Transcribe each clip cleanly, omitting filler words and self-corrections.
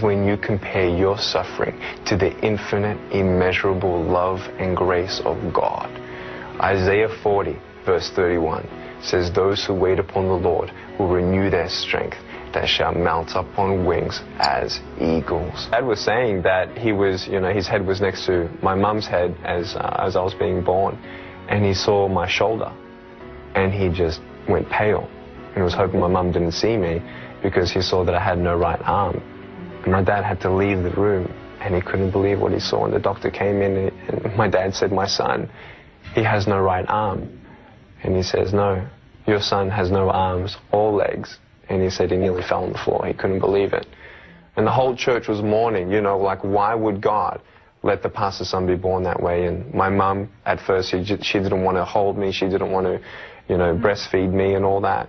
is when you compare your suffering to the infinite, immeasurable love and grace of God. Isaiah 40, verse 31 says, "Those who wait upon the Lord will renew their strength. They shall mount up on wings as eagles." Dad was saying that he was, his head was next to my mum's head as I was being born, and he saw my shoulder, and he just went pale, and was hoping my mum didn't see me because he saw that I had no right arm. And my dad had to leave the room, and he couldn't believe what he saw. And the doctor came in, and my dad said, "My son, he has no right arm." And he says, "No, your son has no arms or legs." And he said he nearly fell on the floor. He couldn't believe it. And the whole church was mourning, like, why would God let the pastor's son be born that way? And my mum, at first, she didn't want to hold me. She didn't want to, breastfeed me and all that.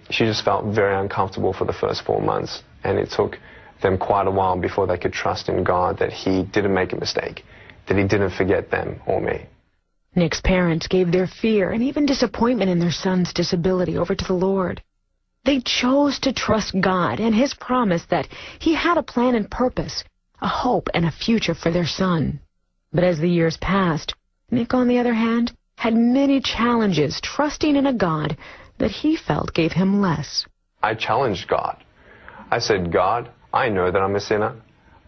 She just felt very uncomfortable for the first 4 months. And it took them quite a while before they could trust in God that he didn't make a mistake, that he didn't forget them or me. Nick's parents gave their fear and even disappointment in their son's disability over to the Lord. They chose to trust God and his promise that he had a plan and purpose, a hope and a future for their son. But as the years passed, Nick, on the other hand, had many challenges trusting in a God that he felt gave him less. I challenged God. I said, "God, I know that I'm a sinner.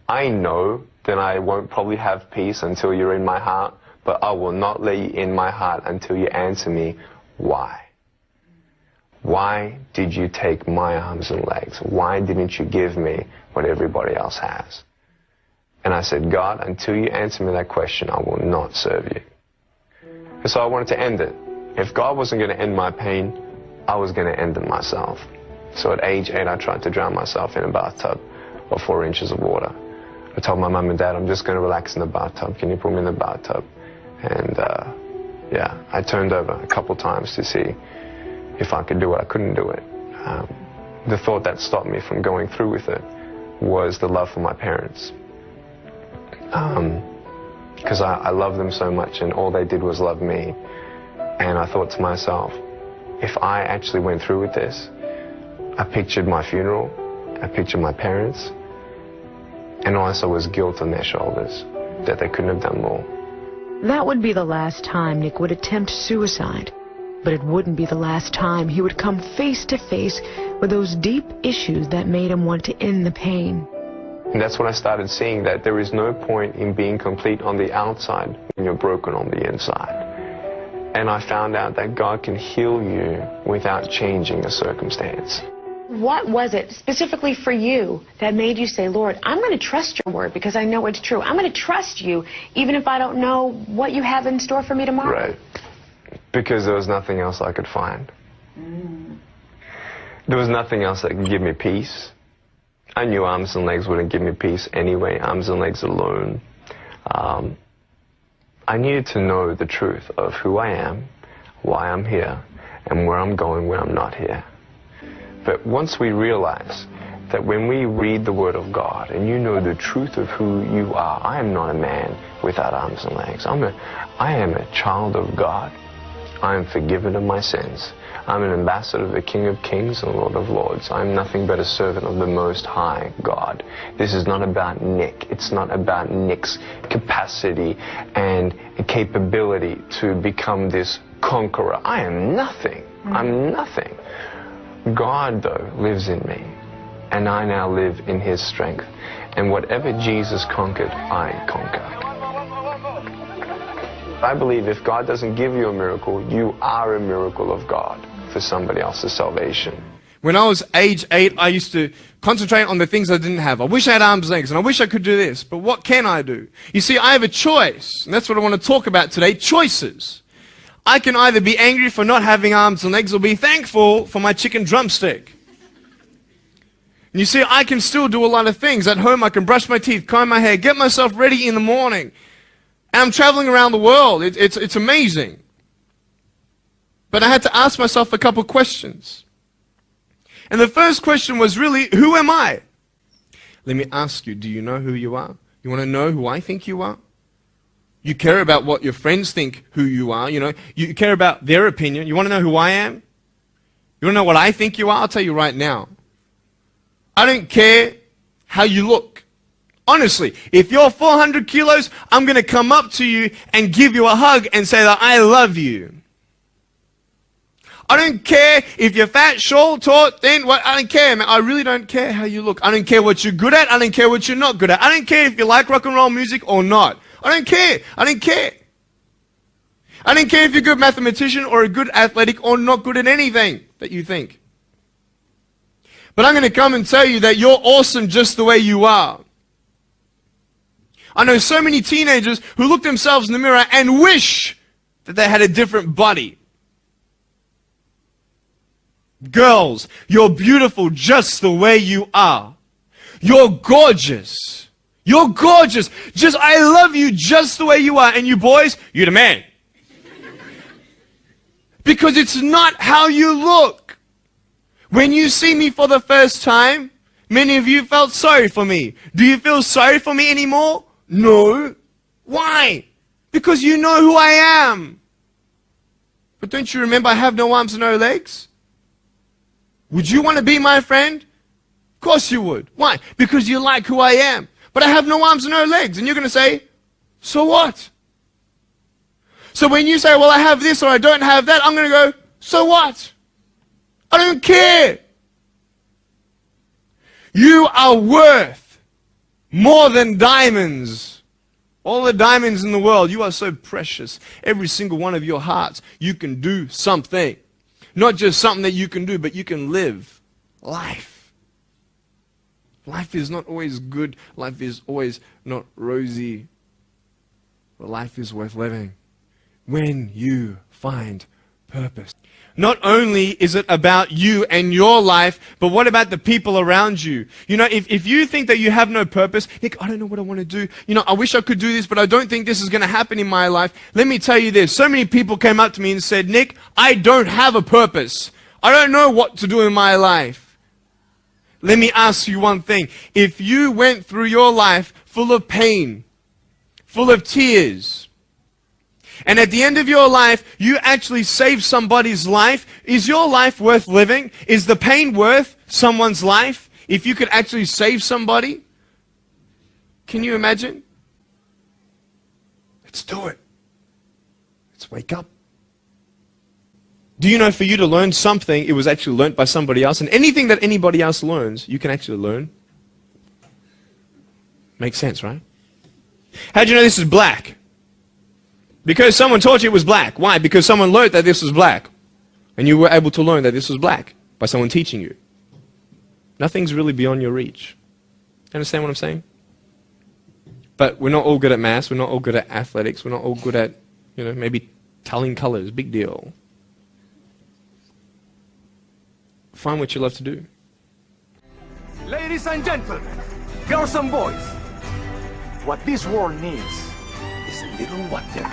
I know that I won't probably have peace until you're in my heart, but I will not let you in my heart until you answer me, why? Why did you take my arms and legs? Why didn't you give me what everybody else has?" And I said, "God, until you answer me that question, I will not serve you." And so I wanted to end it. If God wasn't going to end my pain, I was going to end it myself. So at age 8, I tried to drown myself in a bathtub of 4 inches of water. I told my mum and dad, "I'm just going to relax in the bathtub. Can you put me in the bathtub?" And I turned over a couple times to see if I could do it. I couldn't do it. The thought that stopped me from going through with it was the love for my parents. Because I love them so much, and all they did was love me. And I thought to myself, if I actually went through with this, I pictured my funeral, I pictured my parents, and also was guilt on their shoulders that they couldn't have done more. That would be the last time Nick would attempt suicide, but it wouldn't be the last time he would come face to face with those deep issues that made him want to end the pain. And that's when I started seeing that there is no point in being complete on the outside when you're broken on the inside. And I found out that God can heal you without changing the circumstance. What was it specifically for you that made you say, "Lord, I'm going to trust your word because I know it's true. I'm going to trust you even if I don't know what you have in store for me tomorrow"? Right. Because there was nothing else I could find. There was nothing else that could give me peace. I knew arms and legs wouldn't give me peace anyway, arms and legs alone. I needed to know the truth of who I am, why I'm here, and where I'm going when I'm not here. But once we realize that when we read the Word of God and you know the truth of who you are, I am not a man without arms and legs. I am a child of God. I am forgiven of my sins. I'm an ambassador of the King of Kings and Lord of Lords. I'm nothing but a servant of the Most High God. This is not about Nick. It's not about Nick's capacity and capability to become this conqueror. I am nothing. I'm nothing. God, though, lives in me, and I now live in his strength. And whatever Jesus conquered, I conquer. I believe if God doesn't give you a miracle, you are a miracle of God for somebody else's salvation. When I was age 8, I used to concentrate on the things I didn't have. I wish I had arms and legs, and I wish I could do this, but what can I do? You see, I have a choice, and that's what I want to talk about today, choices. I can either be angry for not having arms and legs or be thankful for my chicken drumstick. And you see, I can still do a lot of things. At home, I can brush my teeth, comb my hair, get myself ready in the morning. And I'm traveling around the world. It's amazing. But I had to ask myself a couple questions. And the first question was really, who am I? Let me ask you, do you know who you are? You want to know who I think you are? You care about what your friends think who you are, You care about their opinion. You want to know who I am? You want to know what I think you are? I'll tell you right now. I don't care how you look. Honestly, if you're 400 kilos, I'm going to come up to you and give you a hug and say that I love you. I don't care if you're fat, short, tall, thin, what, I don't care, man. I really don't care how you look. I don't care what you're good at. I don't care what you're not good at. I don't care if you like rock and roll music or not. I don't care. I don't care. I don't care if you're a good mathematician or a good athletic or not good at anything that you think. But I'm going to come and tell you that you're awesome just the way you are. I know so many teenagers who look themselves in the mirror and wish that they had a different body. Girls, you're beautiful just the way you are. You're gorgeous. You're gorgeous. Just, I love you just the way you are. And you boys, you're the man. Because it's not how you look. When you see me for the first time, many of you felt sorry for me. Do you feel sorry for me anymore? No. Why? Because you know who I am. But don't you remember I have no arms and no legs? Would you want to be my friend? Of course you would. Why? Because you like who I am. But I have no arms and no legs. And you're going to say, so what? So when you say, well, I have this or I don't have that, I'm going to go, so what? I don't care. You are worth more than diamonds. All the diamonds in the world, you are so precious. Every single one of your hearts, you can do something. Not just something that you can do, but you can live life. Life is not always good. Life is always not rosy. But life is worth living when you find purpose. Not only is it about you and your life, but what about the people around you? You know, if you think that you have no purpose, Nick, I don't know what I want to do. You know, I wish I could do this, but I don't think this is going to happen in my life. Let me tell you this. So many people came up to me and said, Nick, I don't have a purpose. I don't know what to do in my life. Let me ask you one thing. If you went through your life full of pain, full of tears, and at the end of your life, you actually saved somebody's life, is your life worth living? Is the pain worth someone's life? If you could actually save somebody? Can you imagine? Let's do it. Let's wake up. Do you know for you to learn something, it was actually learnt by somebody else? And anything that anybody else learns, you can actually learn. Makes sense, right? How do you know this is black? Because someone taught you it was black. Why? Because someone learned that this was black. And you were able to learn that this was black by someone teaching you. Nothing's really beyond your reach. Understand what I'm saying? But we're not all good at maths. We're not all good at athletics. We're not all good at, you know, maybe telling colors. Big deal. Find what you love to do. Ladies and gentlemen, girls and boys, what this world needs is a little wonder.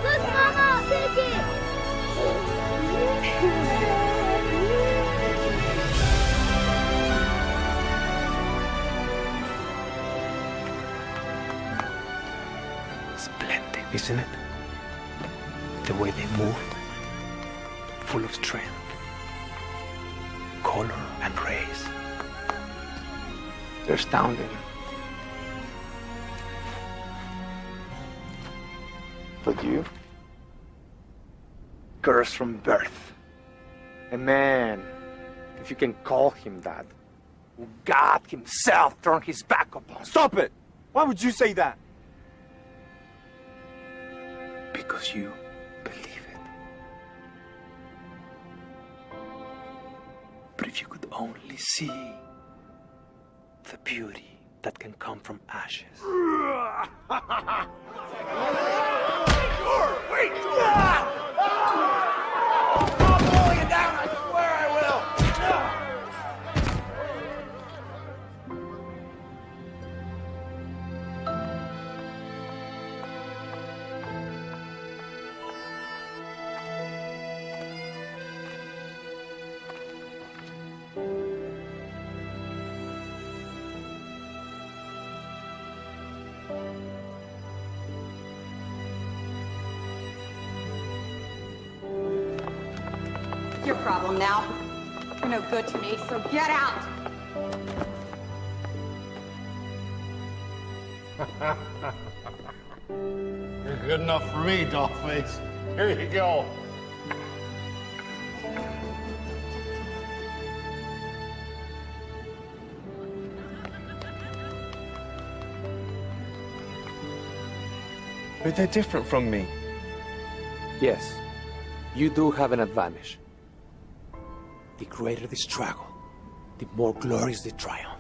Look, Mama, take it! Splendid, isn't it? The way they move, full of strength, color and rays. They're astounding. But you, cursed from birth, a man, if you can call him that, who God himself turned his back upon. Stop it! Why would you say that? Because you believe it. But if you could only see the beauty that can come from ashes. Wait! I'm pulling it down, I swear I will! problem now. You're no good to me, so get out. You're good enough for me, Dollface. Here you go. But they're different from me. Yes, you do have an advantage. The greater the struggle, the more glorious the triumph.